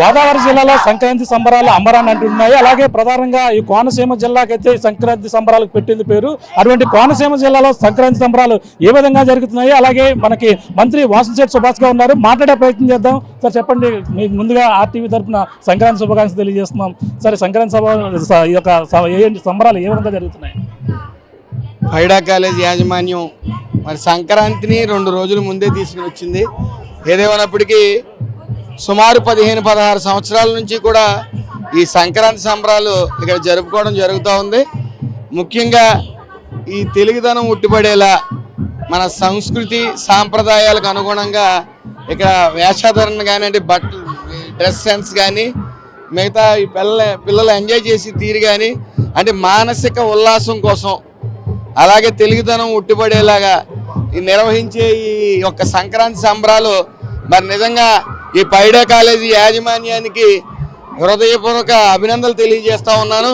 గోదావరి జిల్లాలో సంక్రాంతి సంబరాలు అంబరాన్ని అంటున్నాయి. అలాగే ప్రధానంగా ఈ కోనసీమ జిల్లాకైతే సంక్రాంతి సంబరాలకు పెట్టింది పేరు. అటువంటి కోనసీమ జిల్లాలో సంక్రాంతి సంబరాలు ఏ విధంగా జరుగుతున్నాయి, అలాగే మనకి మంత్రి వాసంశెట్టి సుభాష్ గారు ఉన్నారు, మాట్లాడే ప్రయత్నం చేద్దాం. సార్ చెప్పండి, మీకు ముందుగా ఆర్టీవీ తరఫున సంక్రాంతి శుభాకాంక్షలు తెలియజేస్తున్నాం. సరే, సంక్రాంతి ఈ యొక్క సంబరాలు ఏ విధంగా జరుగుతున్నాయి? పైడా కాలేజ్ యాజమాన్యం మరి సంక్రాంతిని 2 రోజుల ముందే తీసుకుని వచ్చింది. ఏదేమైనప్పటికీ సుమారు 15-16 సంవత్సరాల నుంచి కూడా ఈ సంక్రాంతి సంబరాలు ఇక్కడ జరుపుకోవడం జరుగుతూ ఉంది. ముఖ్యంగా ఈ తెలుగుదనం ఉట్టిపడేలా మన సంస్కృతి సాంప్రదాయాలకు అనుగుణంగా ఇక్కడ వేషాధరణ కానీ, అంటే బట్టలు, డ్రెస్ సెన్స్ కానీ, మిగతా ఈ పిల్లలు ఎంజాయ్ చేసి తీరు కానీ, అంటే మానసిక ఉల్లాసం కోసం అలాగే తెలుగుదనం ఉట్టిపడేలాగా నిర్వహించే ఈ యొక్క సంక్రాంతి సంబరాలు మరి నిజంగా ఈ పైడా కాలేజీ యాజమాన్యానికి హృదయపూర్వక అభినందనలు తెలియజేస్తూ ఉన్నాను.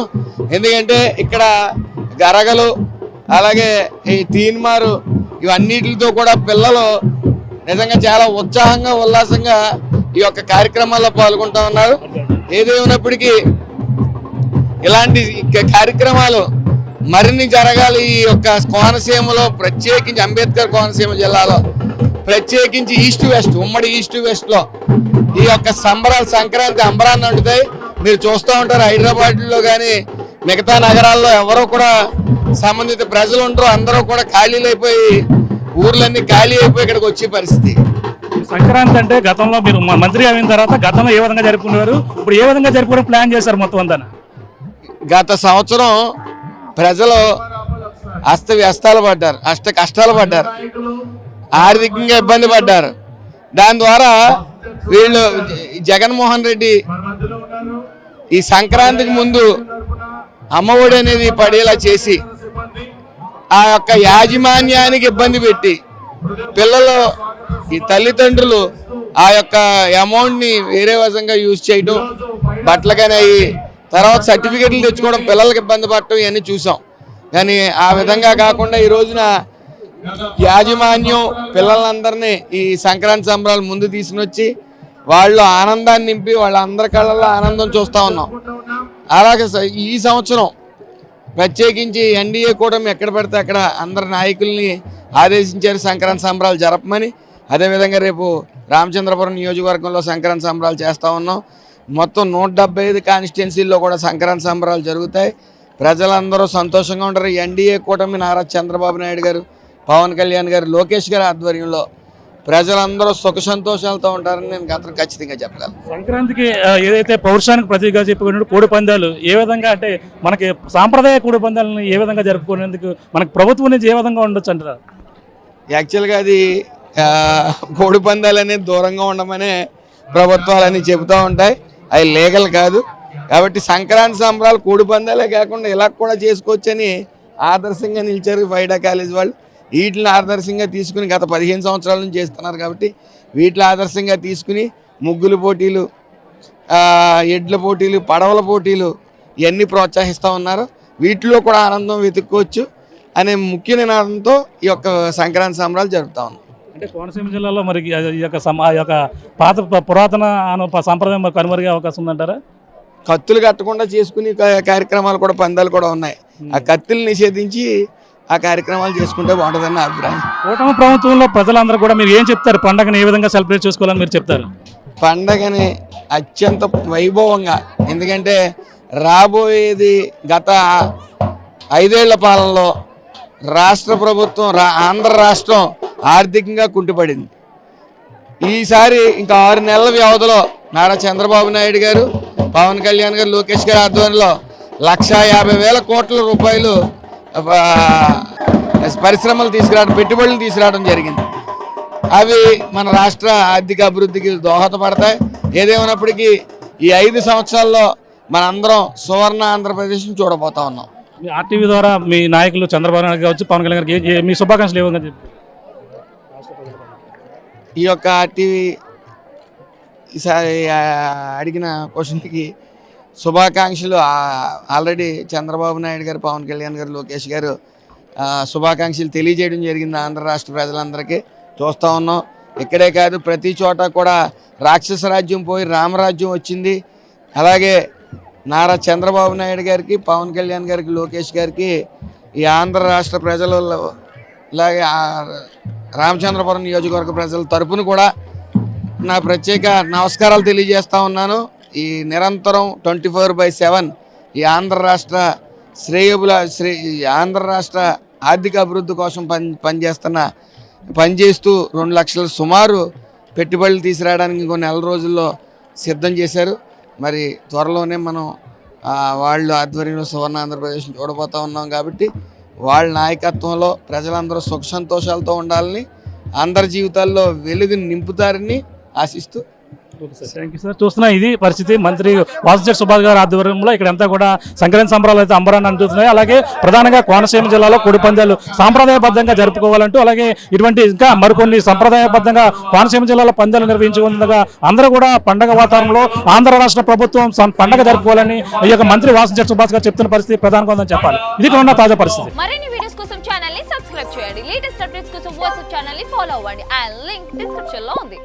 ఎందుకంటే ఇక్కడ గరగలు అలాగే ఈ తీన్మారు ఇవన్నిటితో కూడా పిల్లలు నిజంగా చాలా ఉత్సాహంగా ఉల్లాసంగా ఈ యొక్క కార్యక్రమాల్లో పాల్గొంటూ ఉన్నారు. ఏదేమైనప్పటికీ ఇలాంటి కార్యక్రమాలు మరిన్ని జరగాలి. ఈ యొక్క కోనసీమలో ప్రత్యేకించి అంబేద్కర్ కోనసీమ జిల్లాలో ప్రత్యేకించి ఈస్ట్ వెస్ట్, ఉమ్మడి ఈస్ట్ వెస్ట్లో ఈ యొక్క సంబరాలు సంక్రాంతి అంబరాన్ని అంటుతాయి. మీరు చూస్తూ ఉంటారు, హైదరాబాద్లో కానీ మిగతా నగరాల్లో ఎవరో కూడా సంబంధిత ప్రజలు ఉంటారు, అందరూ కూడా ఖాళీలు అయిపోయి ఊర్లన్నీ ఖాళీ అయిపోయి ఇక్కడికి వచ్చే పరిస్థితి. సంక్రాంతి అంటే గతంలో మీరు మంత్రి అయిన తర్వాత గతంలో ఏ విధంగా జరుపుకునేవారు, ఇప్పుడు ఏ విధంగా జరుపుకోవడం ప్లాన్ చేశారు మొత్తం అంతా? గత సంవత్సరం ప్రజలు అస్తవ్యస్తాలు పడ్డారు, కష్టాలు పడ్డారు, ఆర్థికంగా ఇబ్బంది పడ్డారు. దాని ద్వారా వీళ్ళు జగన్మోహన్ రెడ్డి ఈ సంక్రాంతికి ముందు అమ్మఒడి అనేది పడేలా చేసి ఆ యొక్క యాజమాన్యానికి ఇబ్బంది పెట్టి పిల్లలు ఈ తల్లిదండ్రులు ఆ యొక్క అమౌంట్ని వేరే విధంగా యూజ్ చేయడం, బట్టలకైనా అయ్యి తర్వాత సర్టిఫికెట్లు తెచ్చుకోవడం, పిల్లలకి ఇబ్బంది పడటం ఇవన్నీ చూసాం. కానీ ఆ విధంగా కాకుండా ఈ రోజున యాజమాన్యం పిల్లలందరినీ ఈ సంక్రాంతి సంబరాలు ముందు తీసుకుని వచ్చి వాళ్ళు ఆనందాన్ని నింపి వాళ్ళందరి కళ్ళల్లో ఆనందం చూస్తూ ఉన్నాం. అలాగే ఈ సంవత్సరం ప్రత్యేకించి ఎన్డీఏ కూటమి ఎక్కడ పడితే అక్కడ అందరి నాయకుల్ని ఆదేశించారు సంక్రాంతి సంబరాలు జరపమని. అదేవిధంగా రేపు రామచంద్రపురం నియోజకవర్గంలో సంక్రాంతి సంబరాలు చేస్తూ ఉన్నాం. మొత్తం 175 కాన్స్టిట్యున్సీల్లో కూడా సంక్రాంతి సంబరాలు జరుగుతాయి. ప్రజలందరూ సంతోషంగా ఉంటారు. ఎన్డీఏ కూటమి నారా చంద్రబాబు నాయుడు గారు, పవన్ కళ్యాణ్ గారు, లోకేష్ గారి ఆధ్వర్యంలో ప్రజలందరూ సుఖ సంతోషాలతో ఉంటారని నేను ఖచ్చితంగా చెప్పగలను. సంక్రాంతికి ఏదైతే పౌరుషానికి ప్రతీకగా చెప్పుకునే కోడి పందాలు ఏ విధంగా, అంటే మనకి సాంప్రదాయ కోడి పందాలను ఏ విధంగా జరుపుకునేందుకు మనకు ప్రభుత్వం నుంచి ఏ విధంగా ఉండొచ్చు అంటారు? యాక్చువల్గా అది కోడి పందాలు అనేది దూరంగా ఉండమనే ప్రభుత్వాలని చెబుతూ ఉంటాయి. అవి లీగల్ కాదు. కాబట్టి సంక్రాంతి సంబరాలు కోడి పందాలే కాకుండా ఇలా కూడా చేసుకోవచ్చని ఆదర్శంగా నిలిచారు పైడా కాలేజ్ వాళ్ళు. వీటిని ఆదర్శంగా తీసుకుని గత 15 సంవత్సరాల నుంచి చేస్తున్నారు. కాబట్టి వీటిని ఆదర్శంగా తీసుకుని ముగ్గుల పోటీలు, ఎడ్ల పోటీలు, పడవల పోటీలు ఇవన్నీ ప్రోత్సహిస్తూ ఉన్నారు. వీటిలో కూడా ఆనందం వెతుక్కోవచ్చు అనే ముఖ్య నినాదంతో ఈ యొక్క సంక్రాంతి సంబరాలు జరుపుతూ ఉన్నాయి. అంటే కోనసీమ జిల్లాలో మరి ఈ యొక్క పాత పురాతన సంప్రదాయం కనుమరుగే అవకాశం ఉందంటారా? కత్తులు కట్టకుండా చేసుకునే కార్యక్రమాలు కూడా, పందాలు కూడా ఉన్నాయి. ఆ కత్తులు నిషేధించి ఆ కార్యక్రమాలు చేసుకుంటే బాగుంటుందని నా అభిప్రాయం. కూటమి ప్రభుత్వంలో ప్రజలందరూ కూడా మీరు ఏం చెప్తారు, పండగని ఏ విధంగా సెలబ్రేట్ చేసుకోవాలని మీరు చెప్తారు? పండగని అత్యంత వైభవంగా, ఎందుకంటే రాబోయేది గత 5 ఏళ్ల పాలనలో రాష్ట్ర ప్రభుత్వం, ఆంధ్ర రాష్ట్రం ఆర్థికంగా కుంటుపడింది. ఈసారి ఇంకా 6 నెలల వ్యవధిలో నారా చంద్రబాబు నాయుడు గారు, పవన్ కళ్యాణ్ గారు, లోకేష్ గారి ఆధ్వర్యంలో 1,50,000 కోట్ల రూపాయలు పరిశ్రమలు తీసుకురావడం, పెట్టుబడులు తీసుకురావడం జరిగింది. అవి మన రాష్ట్ర ఆర్థిక అభివృద్ధికి దోహదపడతాయి. ఏదేమైనప్పటికీ ఈ 5 సంవత్సరాల్లో మనందరం సువర్ణ ఆంధ్రప్రదేశ్ని చూడబోతా ఉన్నాం. మీ ఆర్టీవీ ద్వారా మీ నాయకులు చంద్రబాబు నాయుడు కావచ్చు, పవన్ కళ్యాణ్ గారికి మీ శుభాకాంక్షలు ఏమని చెప్పి ఈ యొక్క ఆర్టీవీ ఈసారి అడిగిన క్వశ్చన్కి శుభాకాంక్షలు. ఆల్రెడీ చంద్రబాబు నాయుడు గారు, పవన్ కళ్యాణ్ గారు, లోకేష్ గారు శుభాకాంక్షలు తెలియజేయడం జరిగింది ఆంధ్ర రాష్ట్ర ప్రజలందరికీ. చూస్తూ ఉన్నాం ఇక్కడే కాదు ప్రతి చోట కూడా రాక్షస రాజ్యం పోయి రామరాజ్యం వచ్చింది. అలాగే నారా చంద్రబాబు నాయుడు గారికి, పవన్ కళ్యాణ్ గారికి, లోకేష్ గారికి ఈ ఆంధ్ర రాష్ట్ర ప్రజలు అలాగే రామచంద్రపురం నియోజకవర్గ ప్రజల తరపున కూడా నా ప్రత్యేక నమస్కారాలు తెలియజేస్తా ఉన్నాను. ఈ నిరంతరం 24/7 ఈ ఆంధ్ర రాష్ట్ర ఆంధ్ర రాష్ట్ర ఆర్థిక అభివృద్ధి కోసం పనిచేస్తూ 2 లక్షల సుమారు పెట్టుబడులు తీసుకురావడానికి కొన్ని నెల రోజుల్లో సిద్ధం చేశారు. మరి త్వరలోనే మనం వాళ్ళు ఆధ్వర్యంలో సువర్ణ ఆంధ్రప్రదేశ్ చూడబోతూ ఉన్నాం. కాబట్టి వాళ్ళ నాయకత్వంలో ప్రజలందరూ సుఖ సంతోషాలతో ఉండాలని, అందరి జీవితాల్లో వెలుగుని నింపుతారని ఆశిస్తూ థ్యాంక్ యూ సార్. చూస్తున్నా ఇది పరిస్థితి. మంత్రి వాసుదేవ్ సుభాష్ గారి ఆధ్వర్యంలో ఇక్కడంతా కూడా సంక్రాంతి సంబరాలు అయితే అంబరాన్ని అందుతున్నాయి. అలాగే ప్రధానంగా కోనసీమ జిల్లాలో కోడి పందాలు సాంప్రదాయబద్ధంగా జరుపుకోవాలంటూ, అలాగే ఇటువంటి ఇంకా మరికొన్ని సంప్రదాయబద్ధంగా కోనసీమ జిల్లాలో పందాలు నిర్వహించుకుండగా అందరూ కూడా పండగ వాతావరణంలో ఆంధ్ర రాష్ట్ర ప్రభుత్వం పండగ జరుపుకోవాలని ఈ యొక్క మంత్రి వాసుదేవ్ సుభాష్ గారు చెప్తున్న పరిస్థితి ప్రధానంగా ఉందని చెప్పాలి. ఇది కూడా తాజా పరిస్థితి. మరిన్ని వీడియోస్ కోసం ఛానల్ ని సబ్స్క్రైబ్ చేయండి. లేటెస్ట్ అప్డేట్స్ కోసం వాట్సాప్ ఛానల్ ని ఫాలో అవ్వండి. ఆ లింక్ డిస్క్రిప్షన్ లో ఉంది.